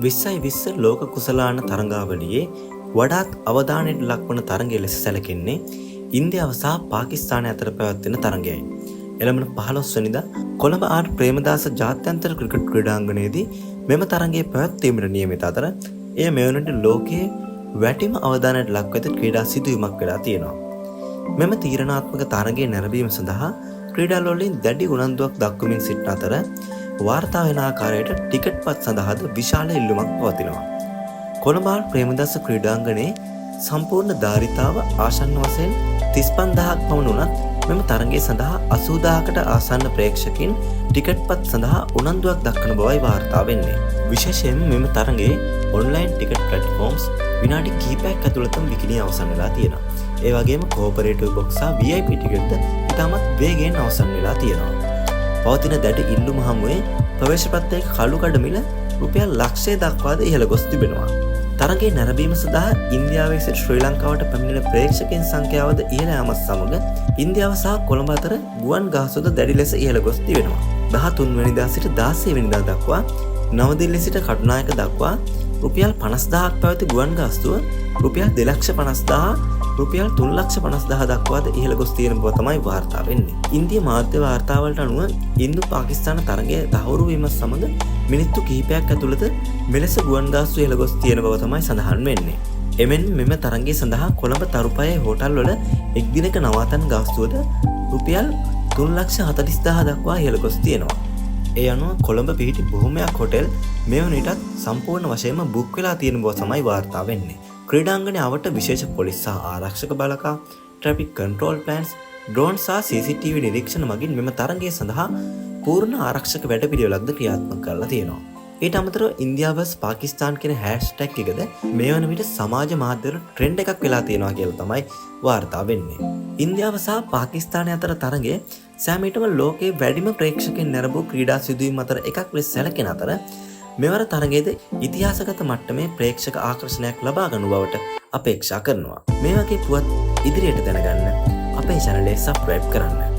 2020 ලෝක කුසලාන තරඟාවලියේ වඩාත් අවධානයට ලක්වන තරඟය ලෙස සැලකෙන්නේ ඉන්දියාව සහ පාකිස්තානය අතර පැවැත්වෙන තරඟයයි. එළඹෙන 15 වෙනිදා කොළඹ ආර් ප්‍රේමදාස ජාත්‍යන්තර ක්‍රිකට් ක්‍රීඩාංගණයේදී මෙම තරඟයේ පැවැත්වීමට නියමිත අතර එය මෙවනට ලෝකයේ වැටිම අවධානයට ලක්ව ඇති ක්‍රීඩා සිදුවීමක් වෙලා තියෙනවා. මෙම තීරණාත්මක තරඟයේ නැරඹීම සඳහා ක්‍රීඩාලුවලින් දැඩි උනන්දුවක් දක්වමින් සිටින අතර වාර්තා වෙන ආකාරයට ටිකට් පත් සඳහාද විශාල ඉල්ලුමක් පවතිනවා. කොළඹ ප්‍රේමදාස ක්‍රීඩාංගණයේ සම්පූර්ණ ධාරිතාව ආසන්න වශයෙන් 35000ක් පමණ වුණත් මෙම තරඟය සඳහා 80000කට ආසන්න ප්‍රේක්ෂකයන් ටිකට් පත් සඳහා උනන්දුවක් දක්වන බවයි වාර්තා වෙන්නේ. විශේෂයෙන්ම මෙම තරඟයේ ඔන්ලයින් ටිකට් ප්ලැට්ෆෝම්ස් විනාඩි කිහිපයක් ඇතුළතම විකිණී අවසන් වෙලා තියෙනවා. ඒ වගේම කෝපරේටිව් බොක්ස් සහ VIP ටිකට්ද ඉතාමත් වේගයෙන් අවසන් වෙලා තියෙනවා. පවතින දැඩි ඉල්ලුම හමුවේ ප්‍රවේශ ප්‍රත්‍යයක කළු කඩ මිල රුපියල් ලක්ෂය දක්වාද ඉහළ ගොස් තිබෙනවා. තරඟයේ නැරඹීම සඳහා ඉන්දියාවේ සිට ශ්‍රී ලංකාවට පැමිණෙන ප්‍රේක්ෂකයන් සංඛ්‍යාවද ඉහළ යාමත් සමග ඉන්දියාව සහ කොළඹ අතර ගුවන් ගාස්තුද දැඩි ලෙස ඉහළ ගොස් තිබෙනවා. 13 වෙනිදා සිට 16 වෙනිදා දක්වා නවදිල්ලි සිට කටුනායක දක්වා රුපියල් 50000ක් පැවති ගුවන් ගාස්තුව රුපියල් 2,50,000 රුපියල් 3,50,000 දක්වාද ඉහළ ගොස් තියෙන බව තමයි වාර්තා වෙන්නේ. ඉන්දිය මාධ්‍ය වාර්තාවලට අනුව ඉන්දු පාකිස්තාන තරඟය තහවුරු වීම සමග මිනිත්තු කිහිපයක් ඇතුළත මෙලෙස ගුවන් ගාස්තු ඉහළ ගොස් තියෙන බව තමයි සඳහන් වෙන්නේ. එමෙන් මෙම තරඟය සඳහා කොළඹ තරුපයේ හෝටල් වල එක් දිනක නවාතන් ගාස්තුවද රුපියල් 3,40,000 දක්වා ඉහළ ගොස් තියෙනවා. ඒ අනුව කොළඹ පිහිටි බොහොමයක් හොටෙල් මේ වනවිටත් සම්පූර්ණ වශයෙන්ම බුක් වෙලා තියෙන බව තමයි වාර්තා වෙන්නේ. ක්‍රීඩාංගණය අවට විශේෂ පොලිස් සහ ආරක්ෂක බලකා, ට්‍රැෆික් කන්ට්‍රෝල් ප්ලෑන්ස්, ඩ්‍රෝන් සහ CCTV නිරීක්ෂණ මගින් මෙම තරඟය සඳහා පූර්ණ ආරක්ෂක වැඩපිළිවෙලක්ද ක්‍රියාත්මක කරලා තියෙනවා. ඊට අමතරව ඉන්දියාව vs පාකිස්තාන් කියන හැෂ්ටැග් එකද මේ වන විට සමාජ මාධ්‍යවල ට්‍රෙන්ඩ් එකක් වෙලා තියෙනවා කියලා තමයි වාර්තා වෙන්නේ. ඉන්දියාව සහ පාකිස්තානය අතර තරඟය සෑමීටම ලෝකයේ වැඩිම ප්‍රේක්ෂකයන් නැරඹූ ක්‍රීඩා සිදුවීම් අතර එකක් ලෙස සැලකෙන අතර මෙවර තරගයේද ඉතිහාසගත මට්ටමේ ප්‍රේක්ෂක ආකර්ෂණයක් ලබා ගනු බවට අපේක්ෂා කරනවා. මේ වගේ පුවත් ඉදිරියට දැනගන්න අපේ channel එක subscribe කරන්න.